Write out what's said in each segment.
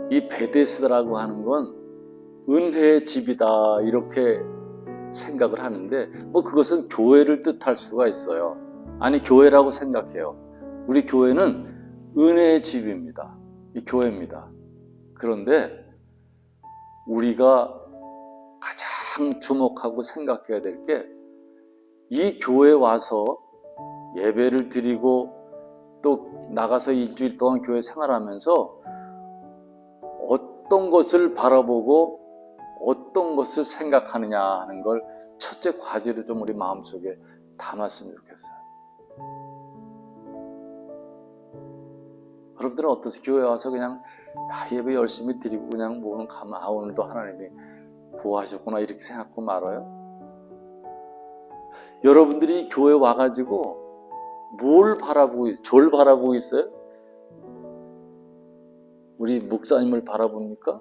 이 베데스다라고 하는 건 은혜의 집이다 이렇게 생각을 하는데 뭐 그것은 교회를 뜻할 수가 있어요. 아니 교회라고 생각해요. 우리 교회는 은혜의 집입니다. 이 교회입니다. 그런데 우리가 가장 주목하고 생각해야 될 게 이 교회에 와서 예배를 드리고 또 나가서 일주일 동안 교회 생활하면서 어떤 것을 바라보고 어떤 것을 생각하느냐 하는 걸 첫째 과제로 좀 우리 마음속에 담았으면 좋겠어요. 여러분들은 어떠세요? 교회 와서 그냥 예배 열심히 드리고 그냥 뭐 가면 오늘도 하나님이 보호하셨구나 이렇게 생각하고 말아요? 여러분들이 교회 와가지고 뭘 바라보고 절 바라보고 있어요? 우리 목사님을 바라봅니까?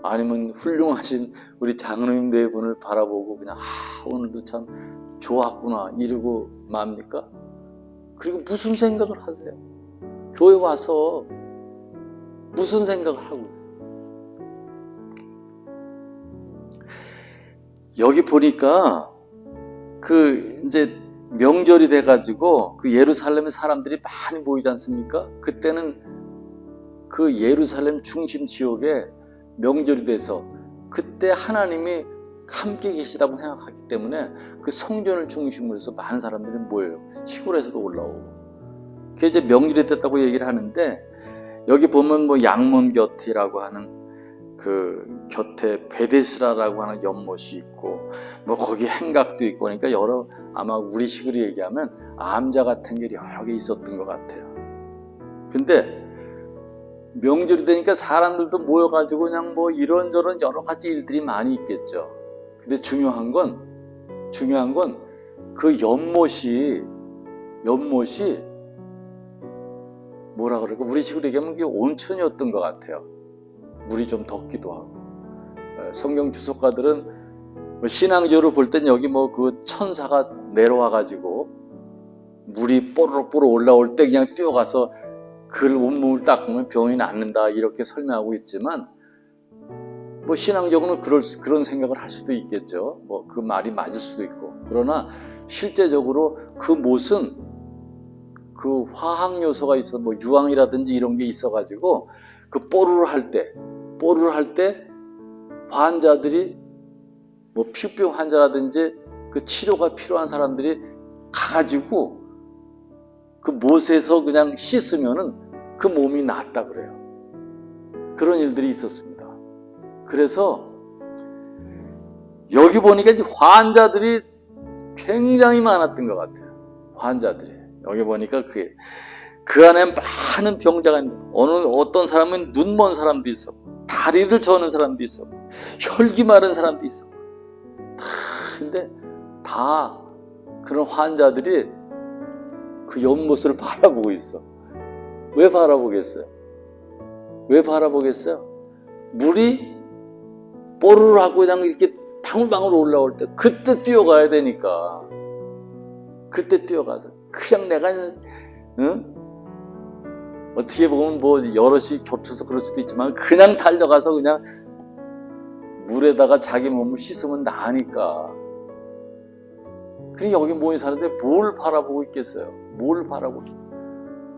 아니면 훌륭하신 우리 장로님 네 분을 바라보고 그냥 오늘도 참 좋았구나 이러고 맙니까? 그리고 무슨 생각을 하세요? 교회 와서 무슨 생각을 하고 있어요? 여기 보니까 이제 명절이 돼가지고 그 예루살렘에 사람들이 많이 모이지 않습니까? 그때는 그 예루살렘 중심 지역에 명절이 돼서 그때 하나님이 함께 계시다고 생각하기 때문에 그 성전을 중심으로 해서 많은 사람들이 모여요. 시골에서도 올라오고. 그게 이제 명절이 됐다고 얘기를 하는데 여기 보면 뭐 양문 곁이라고 하는 그 곁에 베데스라라고 하는 연못이 있고 뭐 거기 행각도 있고 그러니까 여러 아마 우리식으로 얘기하면 암자 같은 게 여러 개 있었던 것 같아요. 근데 명절이 되니까 사람들도 모여가지고 그냥 뭐 이런저런 여러 가지 일들이 많이 있겠죠. 근데 중요한 건 그 연못이 뭐라 그럴까 우리식으로 얘기하면 그게 온천이었던 것 같아요. 물이 좀 덥기도 하고. 성경 주석가들은 신앙적으로 볼 땐 여기 뭐 그 천사가 내려와가지고 물이 뽀로록 올라올 때 그냥 뛰어가서 그 온몸을 닦으면 병이 낫는다 이렇게 설명하고 있지만 뭐 신앙적으로는 그런 생각을 할 수도 있겠죠. 뭐 그 말이 맞을 수도 있고. 그러나 실제적으로 그 못은 그 화학 요소가 있어 뭐 유황이라든지 이런 게 있어가지고 그 뽀르르 할 때 환자들이 뭐 피부병 환자라든지 그 치료가 필요한 사람들이 가가지고 그 못에서 그냥 씻으면은 그 몸이 낫다 그래요. 그런 일들이 있었습니다. 그래서 여기 보니까 이제 환자들이 굉장히 많았던 것 같아요. 환자들이 여기 보니까 그 안에 많은 병자가 있는데 어떤 사람은 눈먼 사람도 있었고 다리를 저는 사람도 있었고 혈기 마른 사람도 있었고 근데 다 그런 환자들이 그 연못을 바라보고 있어. 왜 바라보겠어요? 물이 뽀르르 하고 그냥 이렇게 방울방울 올라올 때 그때 뛰어가야 되니까 그때 뛰어가서 그냥 내가 어떻게 보면 뭐 여럿이 겹쳐서 그럴 수도 있지만 그냥 달려가서 그냥 물에다가 자기 몸을 씻으면 나으니까. 그리고 여기 모인 사람들이 뭘 바라보고 있겠어요?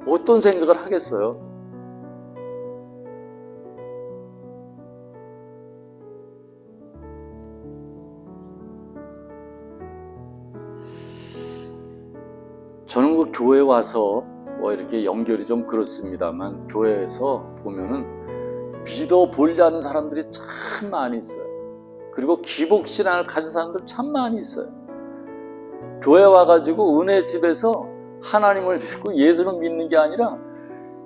어떤 생각을 하겠어요? 저는 그 교회 와서 뭐 이렇게 연결이 좀 그렇습니다만 교회에서 보면은 믿어보려 하는 사람들이 참 많이 있어요. 그리고 기복신앙을 가진 사람들 참 많이 있어요. 교회 와가지고 은혜 집에서 하나님을 믿고 예수를 믿는 게 아니라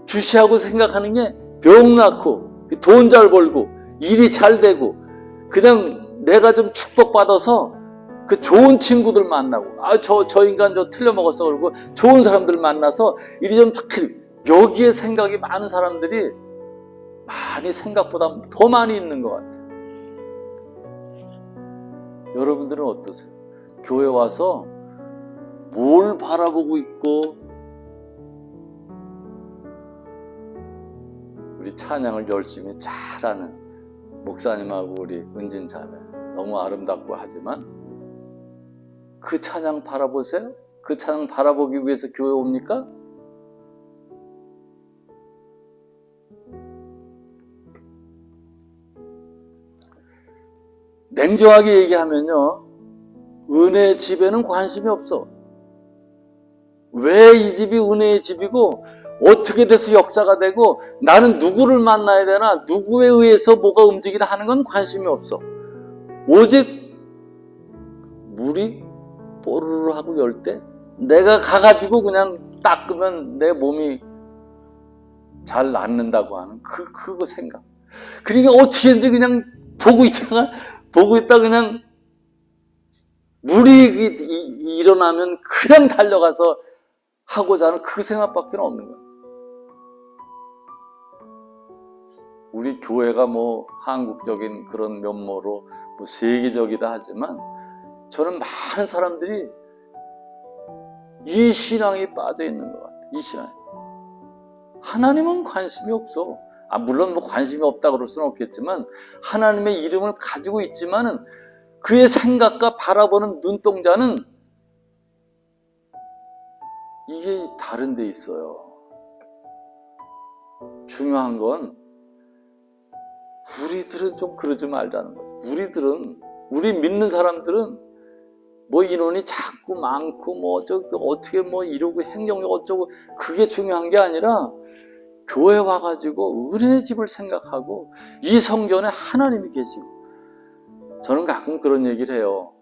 주시하고 생각하는 게 병 낫고 돈 잘 벌고 일이 잘 되고 그냥 내가 좀 축복받아서 그 좋은 친구들 만나고 저 인간 틀려먹었어 그러고 좋은 사람들 만나서 일이 좀 여기에 생각이 많은 사람들이 많이 생각보다 더 많이 있는 것 같아요. 여러분들은 어떠세요? 교회 와서 뭘 바라보고 있고 우리 찬양을 열심히 잘하는 목사님하고 우리 은진 자매 너무 아름답고 하지만 그 찬양 바라보세요? 그 찬양 바라보기 위해서 교회 옵니까? 냉정하게 얘기하면요, 은혜의 집에는 관심이 없어. 왜 이 집이 은혜의 집이고 어떻게 돼서 역사가 되고 나는 누구를 만나야 되나, 누구에 의해서 뭐가 움직이나 하는 건 관심이 없어. 오직 물이 뽀르르 하고 열 때 내가 가가지고 그냥 닦으면 내 몸이 잘 낫는다고 하는 그거 생각. 그러니까 어떻게든지 그냥 보고 있다 그냥 물이 일어나면 그냥 달려가서 하고자 하는 그 생각밖에 없는 거야. 우리 교회가 뭐 한국적인 그런 면모로 뭐 세계적이다 하지만 저는 많은 사람들이 이 신앙에 빠져 있는 것 같아요. 이 신앙에. 하나님은 관심이 없어. 물론 뭐 관심이 없다 그럴 수는 없겠지만 하나님의 이름을 가지고 있지만은 그의 생각과 바라보는 눈동자는 이게 다른 데 있어요. 중요한 건 우리들은 좀 그러지 말자는 거죠. 우리 믿는 사람들은 뭐 인원이 작고 많고 뭐 어떻게 뭐 이루고 행정력 어쩌고 그게 중요한 게 아니라 교회 와가지고 은혜의 집을 생각하고 이 성전에 하나님이 계시고. 저는 가끔 그런 얘기를 해요.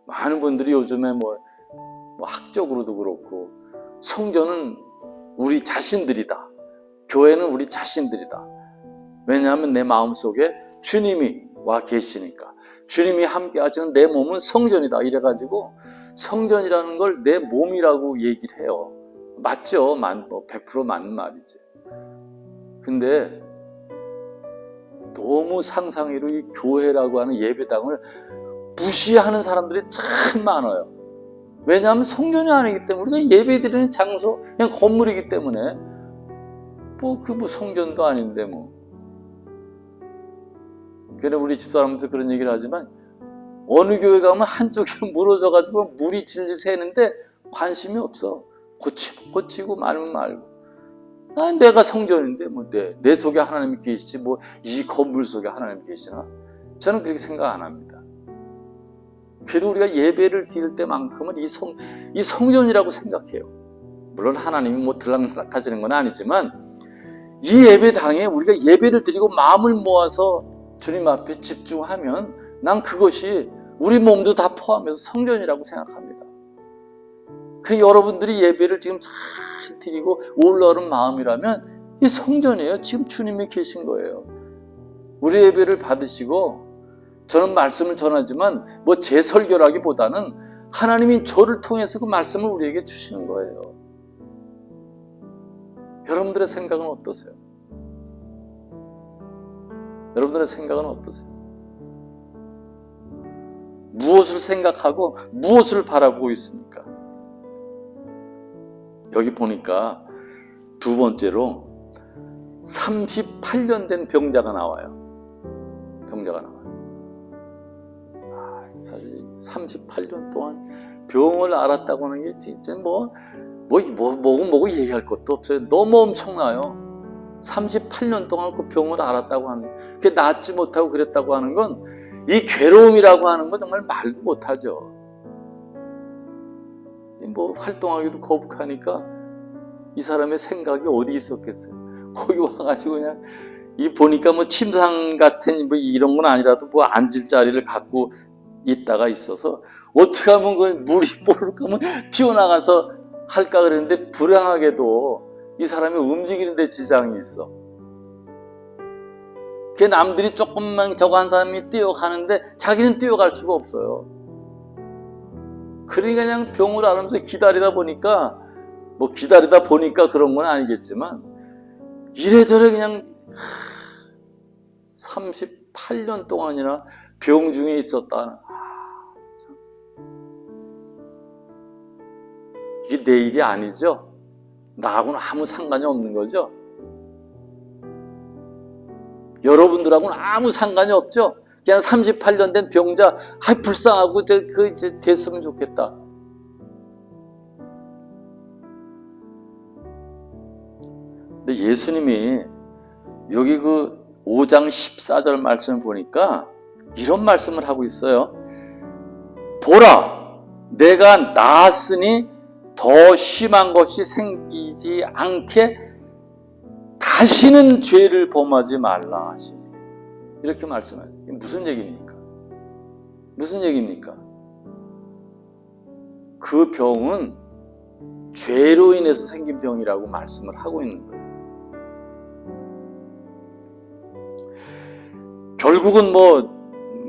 많은 분들이 요즘에 뭐 학적으로도 그렇고 성전은 우리 자신들이다. 교회는 우리 자신들이다. 왜냐하면 내 마음속에 주님이 와 계시니까. 주님이 함께 하시는 내 몸은 성전이다. 이래가지고 성전이라는 걸 내 몸이라고 얘기를 해요. 맞죠? 100% 맞는 말이지. 근데 너무 상상으로 이 교회라고 하는 예배당을 무시하는 사람들이 참 많아요. 왜냐하면 성전이 아니기 때문에 우리가 예배드리는 장소 그냥 건물이기 때문에 뭐 성전도 아닌데 뭐. 그래 우리 집사람들 그런 얘기를 하지만 어느 교회 가면 한쪽이 무너져가지고 물이 질질 새는데 관심이 없어. 고치고 말면 말고. 내가 성전인데 뭐 내 속에 하나님이 계시지 뭐 이 건물 속에 하나님이 계시나? 저는 그렇게 생각 안 합니다. 그래도 우리가 예배를 드릴 때만큼은 이 성전이라고 생각해요. 물론 하나님이 뭐 들락날락하시는 건 아니지만 이 예배당에 우리가 예배를 드리고 마음을 모아서 주님 앞에 집중하면 난 그것이 우리 몸도 다 포함해서 성전이라고 생각합니다. 그 여러분들이 예배를 지금 잘 드리고 올라오는 마음이라면 이 성전이에요. 지금 주님이 계신 거예요. 우리 예배를 받으시고 저는 말씀을 전하지만 뭐 제 설교라기보다는 하나님이 저를 통해서 그 말씀을 우리에게 주시는 거예요. 여러분들의 생각은 어떠세요? 여러분들의 생각은 어떠세요? 무엇을 생각하고 무엇을 바라보고 있습니까? 여기 보니까 두 번째로 38년 된 병자가 나와요. 사실 38년 동안 병을 앓았다고 하는 게 진짜 뭐고 얘기할 것도 없어요. 너무 엄청나요. 38년 동안 그 병을 앓았다고 하는 게 낫지 못하고 그랬다고 하는 건 이 괴로움이라고 하는 건 정말 말도 못하죠. 뭐 활동하기도 거북하니까 이 사람의 생각이 어디 있었겠어요. 거기 와가지고 그냥 보니까 뭐 침상 같은 뭐 이런 건 아니라도 뭐 앉을 자리를 갖고 있다가 있어서 어떻게 하면 그 물이 모를까 하면 튀어나가서 할까 그랬는데 불행하게도 이 사람이 움직이는 데 지장이 있어. 그 남들이 조금만 저거 한 사람이 뛰어가는데 자기는 뛰어갈 수가 없어요. 그러니까 그냥 병을 앓으면서 기다리다 보니까 그런 건 아니겠지만 이래저래 그냥 38년 동안이나 병 중에 있었다. 이게 내 일이 아니죠. 나하고는 아무 상관이 없는 거죠. 여러분들하고는 아무 상관이 없죠. 그냥 38년 된 병자, 불쌍하고 이제 됐으면 좋겠다. 근데 예수님이 여기 그 5장 14절 말씀을 보니까 이런 말씀을 하고 있어요. 보라, 내가 나았으니 더 심한 것이 생기지 않게 다시는 죄를 범하지 말라 하시니. 이렇게 말씀해요. 무슨 얘기입니까? 무슨 얘기입니까? 그 병은 죄로 인해서 생긴 병이라고 말씀을 하고 있는 거예요. 결국은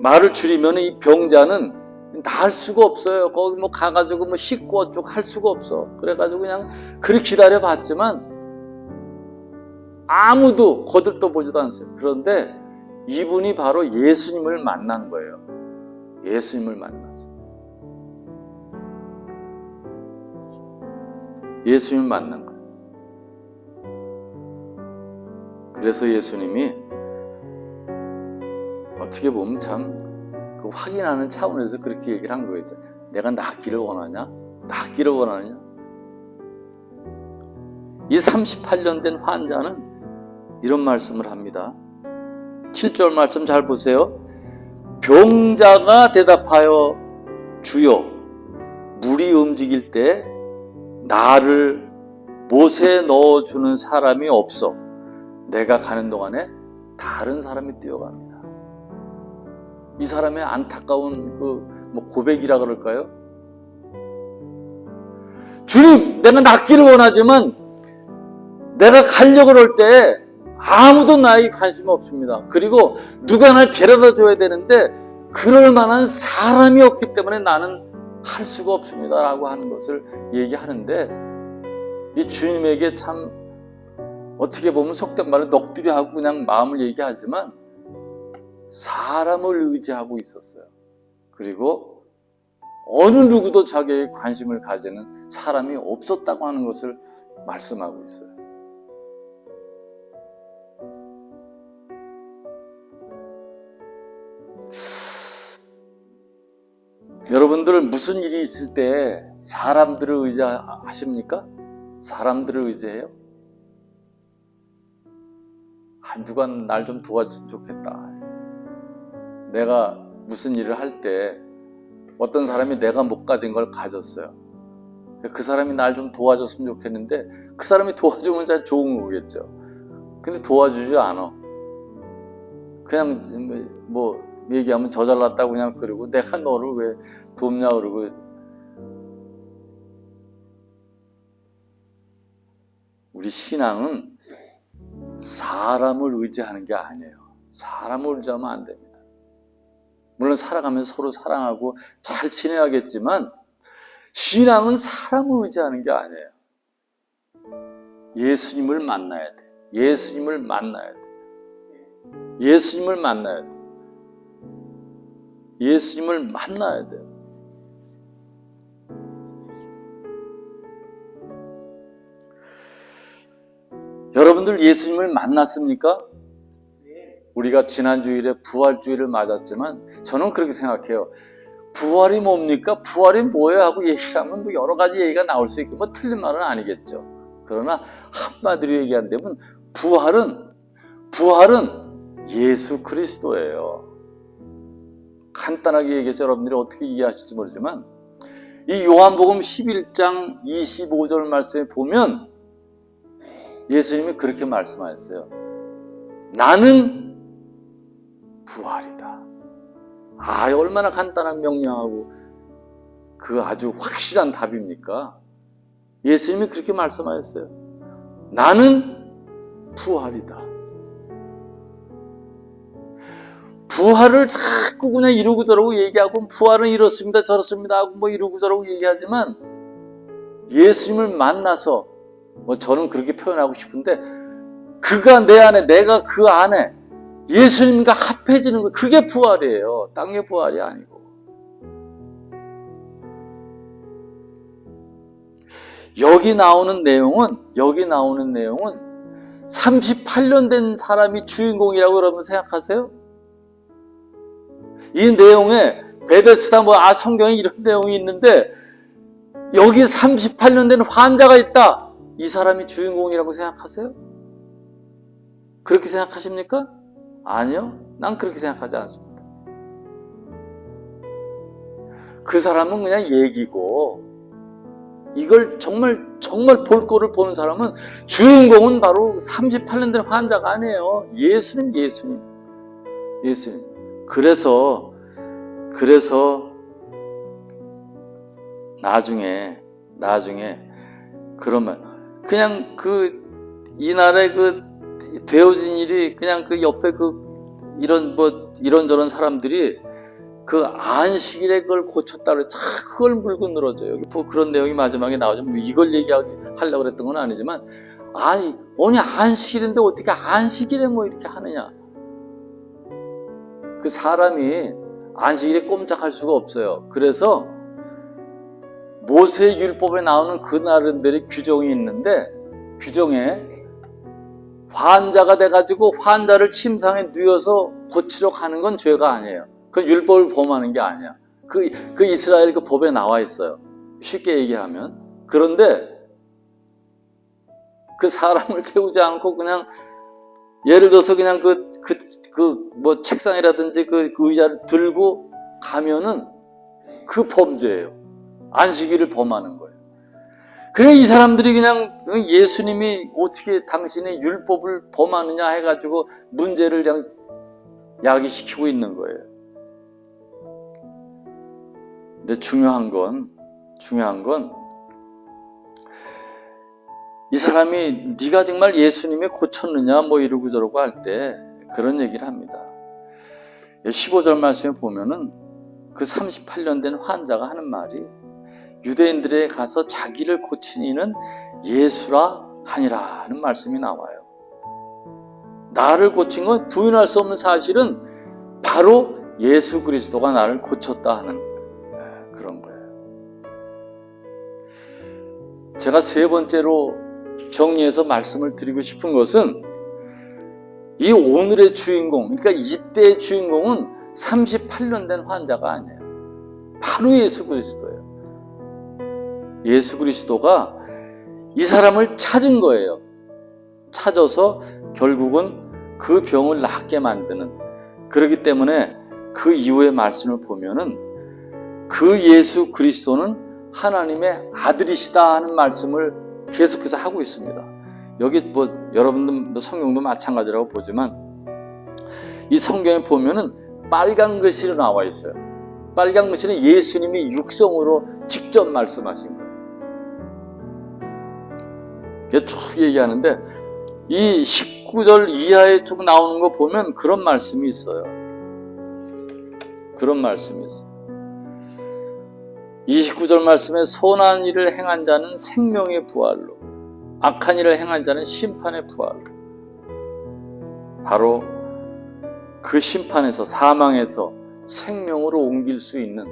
말을 줄이면 이 병자는 나을 수가 없어요. 거기 가가지고 씻고 어쩌고 할 수가 없어. 그래가지고 그냥 그렇게 기다려봤지만 아무도 거들떠보지도 않았어요. 그런데 이분이 바로 예수님을 만난 거예요. 예수님을 만났어요. 예수님을 만난 거예요. 그래서 예수님이 어떻게 보면 참 그 확인하는 차원에서 그렇게 얘기를 한 거겠죠. 내가 낫기를 원하냐? 낫기를 원하느냐? 이 38년 된 환자는 이런 말씀을 합니다. 7절 말씀 잘 보세요. 병자가 대답하여 주여, 물이 움직일 때 나를 못에 넣어주는 사람이 없어. 내가 가는 동안에 다른 사람이 뛰어갑니다. 이 사람의 안타까운 고백이라 그럴까요? 주님, 내가 낫기를 원하지만 내가 가려고 그럴 때 아무도 나에게 관심이 없습니다. 그리고 누가 날 데려다 줘야 되는데 그럴 만한 사람이 없기 때문에 나는 할 수가 없습니다 라고 하는 것을 얘기하는데, 이 주님에게 참 어떻게 보면 속된 말을 넋두리 하고 그냥 마음을 얘기하지만 사람을 의지하고 있었어요. 그리고 어느 누구도 자기에게 관심을 가지는 사람이 없었다고 하는 것을 말씀하고 있어요. 여러분들 무슨 일이 있을 때 사람들을 의지하십니까? 사람들을 의지해요? 누가 날 좀 도와주면 좋겠다. 내가 무슨 일을 할 때 어떤 사람이 내가 못 가진 걸 가졌어요. 그 사람이 날 좀 도와줬으면 좋겠는데 그 사람이 도와주면 잘 좋은 거겠죠. 근데 도와주지 않아. 그냥 얘기하면 저 잘났다고 그냥 그러고 내가 너를 왜 돕냐 그러고. 우리 신앙은 사람을 의지하는 게 아니에요. 사람을 의지하면 안 됩니다. 물론 살아가면서 서로 사랑하고 잘 지내야겠지만 신앙은 사람을 의지하는 게 아니에요. 예수님을 만나야 돼. 예수님을 만나야 돼. 예수님을 만나야 돼. 예수님을 만나야 돼요. 여러분들 예수님을 만났습니까? 우리가 지난 주일에 부활주일을 맞았지만 저는 그렇게 생각해요. 부활이 뭡니까? 부활이 뭐예요? 하고 얘기하면 여러 가지 얘기가 나올 수 있고 틀린 말은 아니겠죠. 그러나 한마디로 얘기한다면 부활은 예수 그리스도예요. 간단하게 얘기해서 여러분들이 어떻게 이해하실지 모르지만 이 요한복음 11장 25절 말씀에 보면 예수님이 그렇게 말씀하셨어요. 나는 부활이다. 얼마나 간단한 명령하고 그 아주 확실한 답입니까? 예수님이 그렇게 말씀하셨어요. 나는 부활이다. 부활을 자꾸 그냥 이러고 저러고 얘기하고 부활은 이렇습니다 저렇습니다 하고 이러고 저러고 얘기하지만 예수님을 만나서 저는 그렇게 표현하고 싶은데 그가 내 안에 내가 그 안에 예수님과 합해지는 거, 그게 부활이에요. 땅의 부활이 아니고. 여기 나오는 내용은 38년 된 사람이 주인공이라고 여러분 생각하세요? 이 내용에 베데스다 성경에 이런 내용이 있는데 여기 38년 된 환자가 있다. 이 사람이 주인공이라고 생각하세요? 그렇게 생각하십니까? 아니요. 난 그렇게 생각하지 않습니다. 그 사람은 그냥 얘기고 이걸 정말 볼 거를 보는 사람은 주인공은 바로 38년 된 환자가 아니에요. 예수님. 그래서 나중에 그러면 그냥 이날에 되어진 일이 그냥 옆에 이런저런 사람들이 안식일에 그걸 고쳤다 그래. 그걸 물고 늘어져요. 여기 그런 내용이 마지막에 나오죠. 이걸 얘기하려고 그랬던 건 아니지만, 아니 안식일인데 어떻게 안식일에 이렇게 하느냐. 그 사람이 안식일에 꼼짝할 수가 없어요. 그래서 모세 율법에 나오는 그 나름대로의 규정이 있는데, 규정에 환자가 돼가지고 환자를 침상에 누워서 고치러 가는 건 죄가 아니에요. 그 율법을 범하는 게 아니야. 그 이스라엘 법에 나와 있어요. 쉽게 얘기하면. 그런데 그 사람을 태우지 않고 그냥 예를 들어서 그냥 책상이라든지 그 의자를 들고 가면은 그 범죄예요. 안식일을 범하는 거예요. 그래 이 사람들이 그냥 예수님이 어떻게 당신의 율법을 범하느냐 해가지고 문제를 그냥 야기시키고 있는 거예요. 근데 중요한 건 이 사람이 네가 정말 예수님이 고쳤느냐 이러고 저러고 할 때 그런 얘기를 합니다. 15절 말씀에 보면은 그 38년 된 환자가 하는 말이 유대인들에 가서 자기를 고친 이는 예수라 하니라는 말씀이 나와요. 나를 고친 건 부인할 수 없는 사실은 바로 예수 그리스도가 나를 고쳤다 하는 그런 거예요. 제가 세 번째로 정리해서 말씀을 드리고 싶은 것은 이 오늘의 주인공, 그러니까 이때의 주인공은 38년 된 환자가 아니에요. 바로 예수 그리스도예요. 예수 그리스도가 이 사람을 찾은 거예요. 찾아서 결국은 그 병을 낫게 만드는. 그렇기 때문에 그 이후의 말씀을 보면은 그 예수 그리스도는 하나님의 아들이시다 하는 말씀을 계속해서 하고 있습니다. 여기 여러분들 성경도 마찬가지라고 보지만 이 성경에 보면은 빨간 글씨로 나와 있어요. 빨간 글씨는 예수님이 육성으로 직접 말씀하신 거예요. 쭉 얘기하는데 이 19절 이하에 쭉 나오는 거 보면 그런 말씀이 있어요. 그런 말씀이 있어요. 29절 말씀에 선한 일을 행한 자는 생명의 부활로, 악한 일을 행한 자는 심판의 부활로. 바로 그 심판에서, 사망에서 생명으로 옮길 수 있는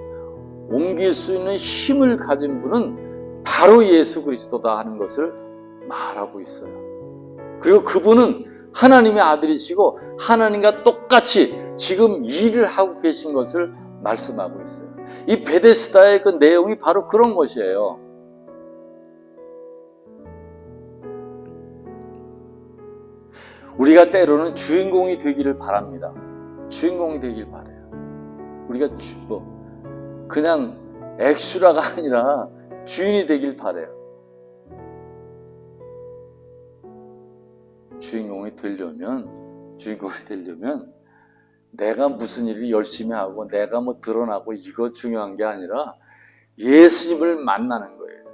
힘을 가진 분은 바로 예수 그리스도다 하는 것을 말하고 있어요. 그리고 그분은 하나님의 아들이시고 하나님과 똑같이 지금 일을 하고 계신 것을 말씀하고 있어요. 이 베데스다의 그 내용이 바로 그런 것이에요. 우리가 때로는 주인공이 되기를 바랍니다. 주인공이 되길 바라요. 우리가 그냥 엑스트라가 아니라 주인이 되길 바라요. 주인공이 되려면 내가 무슨 일을 열심히 하고 내가 드러나고 이거 중요한 게 아니라 예수님을 만나는 거예요.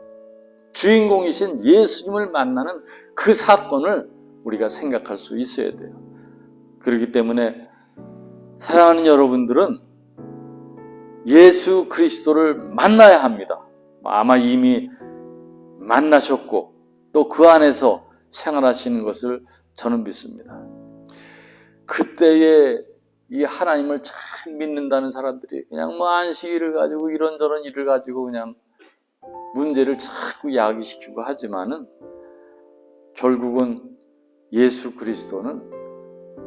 주인공이신 예수님을 만나는 그 사건을 우리가 생각할 수 있어야 돼요. 그렇기 때문에 사랑하는 여러분들은 예수 그리스도를 만나야 합니다. 아마 이미 만나셨고 또 그 안에서 생활하시는 것을 저는 믿습니다. 그때에 이 하나님을 잘 믿는다는 사람들이 그냥 안식일을 가지고 이런저런 일을 가지고 그냥 문제를 자꾸 야기시키고 하지만은 결국은 예수 그리스도는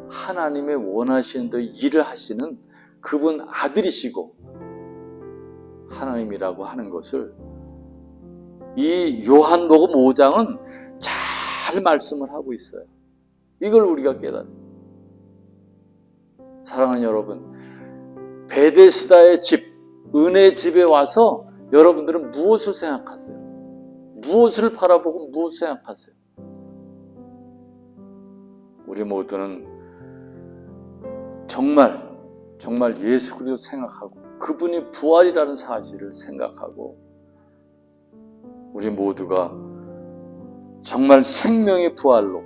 하나님의 원하시는 대로 일을 하시는 그분 아들이시고 하나님이라고 하는 것을 이 요한복음 5장은 잘 말씀을 하고 있어요. 이걸 우리가 깨달아요. 사랑하는 여러분, 베데스다의 집, 은혜의 집에 와서 여러분들은 무엇을 생각하세요? 무엇을 바라보고 무엇을 생각하세요? 우리 모두는 정말 예수 그리스도 생각하고 그분이 부활이라는 사실을 생각하고 우리 모두가 정말 생명의 부활로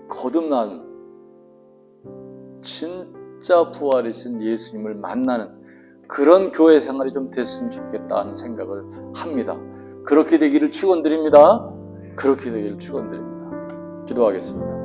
거듭나는 진짜 부활이신 예수님을 만나는 그런 교회 생활이 좀 됐으면 좋겠다는 생각을 합니다. 그렇게 되기를 축원드립니다. 그렇게 되기를 축원드립니다. 기도하겠습니다.